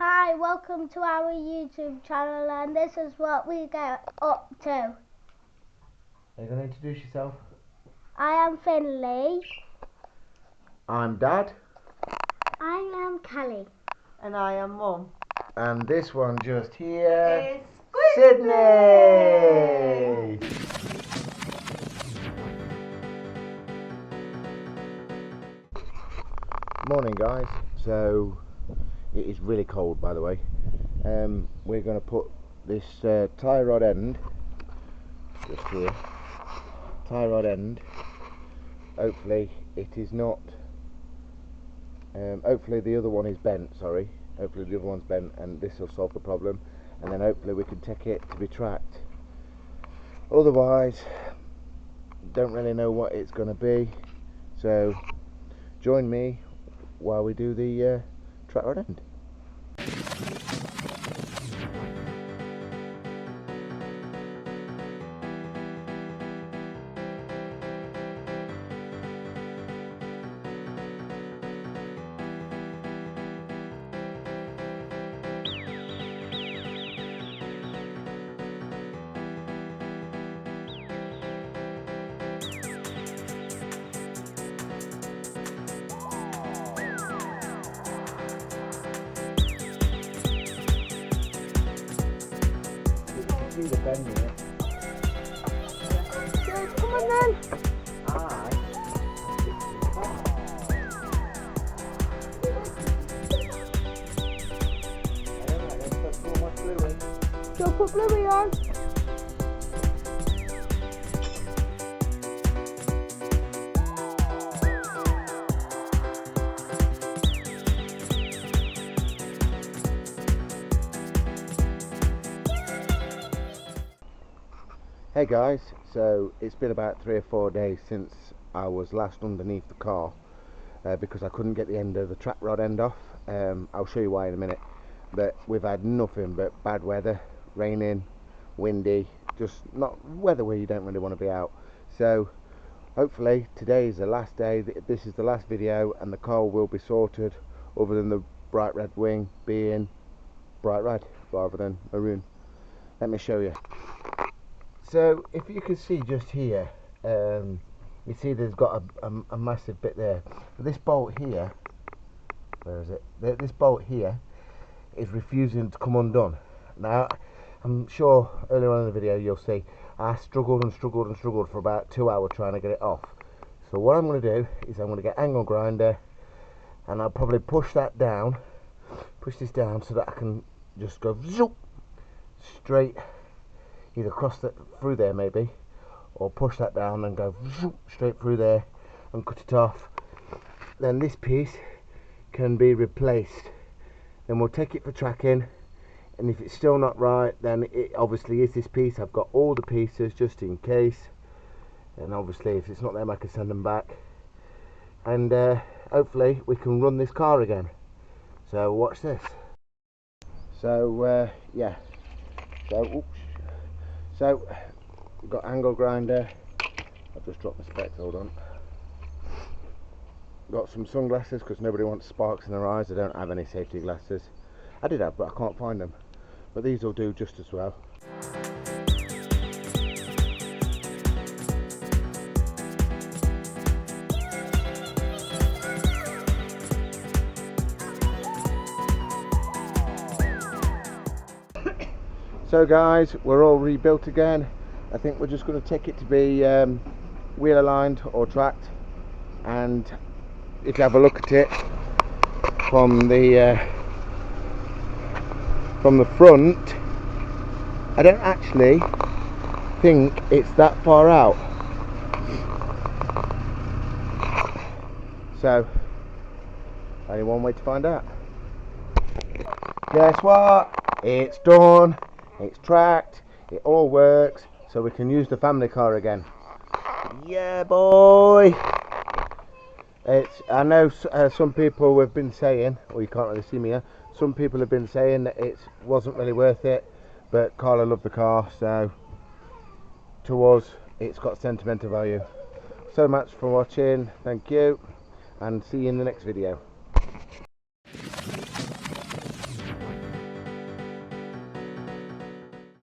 Hi, welcome to our YouTube channel, and this is what we get up to. Are you going to introduce yourself? I am Finley. I'm Dad. I am Kelly. And I am Mum. And this one just here is Sydney! Morning guys. So it is really cold, by the way. We're going to put this tie rod end just here. Tie rod end. Hopefully it is not. Hopefully the other one is bent. Sorry. Hopefully the other one's bent, and this will solve the problem. And then hopefully we can take it to be tracked. Otherwise, don't really know what it's going to be. So join me while we do the track rod end. See the bend here. Good, come on then. So put Bluey on. Hey guys, so it's been about 3 or 4 days since I was last underneath the car because I couldn't get the end of the track rod end off. I'll show you why in a minute, but we've had nothing but bad weather, raining, windy, just not weather where you don't really want to be out. So hopefully today is the last day, this is the last video, and the car will be sorted, other than the bright red wing being bright red rather than maroon. Let me show you. So if you can see just here, you see there's got a massive bit there. This bolt here, where is it? This bolt here is refusing to come undone. Now, I'm sure earlier on in the video you'll see I struggled and struggled and struggled for about 2 hours trying to get it off. So what I'm going to do is I'm going to get angle grinder, and I'll probably push this down so that I can just go zoop, straight, either cross that through there maybe, or push that down and go straight through there and cut it off. Then this piece can be replaced. Then we'll take it for tracking, and if it's still not right, then it obviously is this piece. I've got all the pieces just in case, and obviously if it's not them I can send them back, and hopefully we can run this car again. So watch this. So yeah, so oops. So, we've got angle grinder. I've just dropped my specs, hold on. Got some sunglasses because nobody wants sparks in their eyes. I don't have any safety glasses. I did have, but I can't find them. But these will do just as well. So guys, we're all rebuilt again. I think we're just going to take it to be wheel aligned or tracked, and if you have a look at it from the front, I don't actually think it's that far out. So only one way to find out. Guess what? It's done. It's tracked, it all works, so we can use the family car again. Yeah, boy! I know some people have been saying, well, you can't really see me here, some people have been saying that it wasn't really worth it, but Carla loved the car, so to us it's got sentimental value. So much for watching, thank you, and see you in the next video.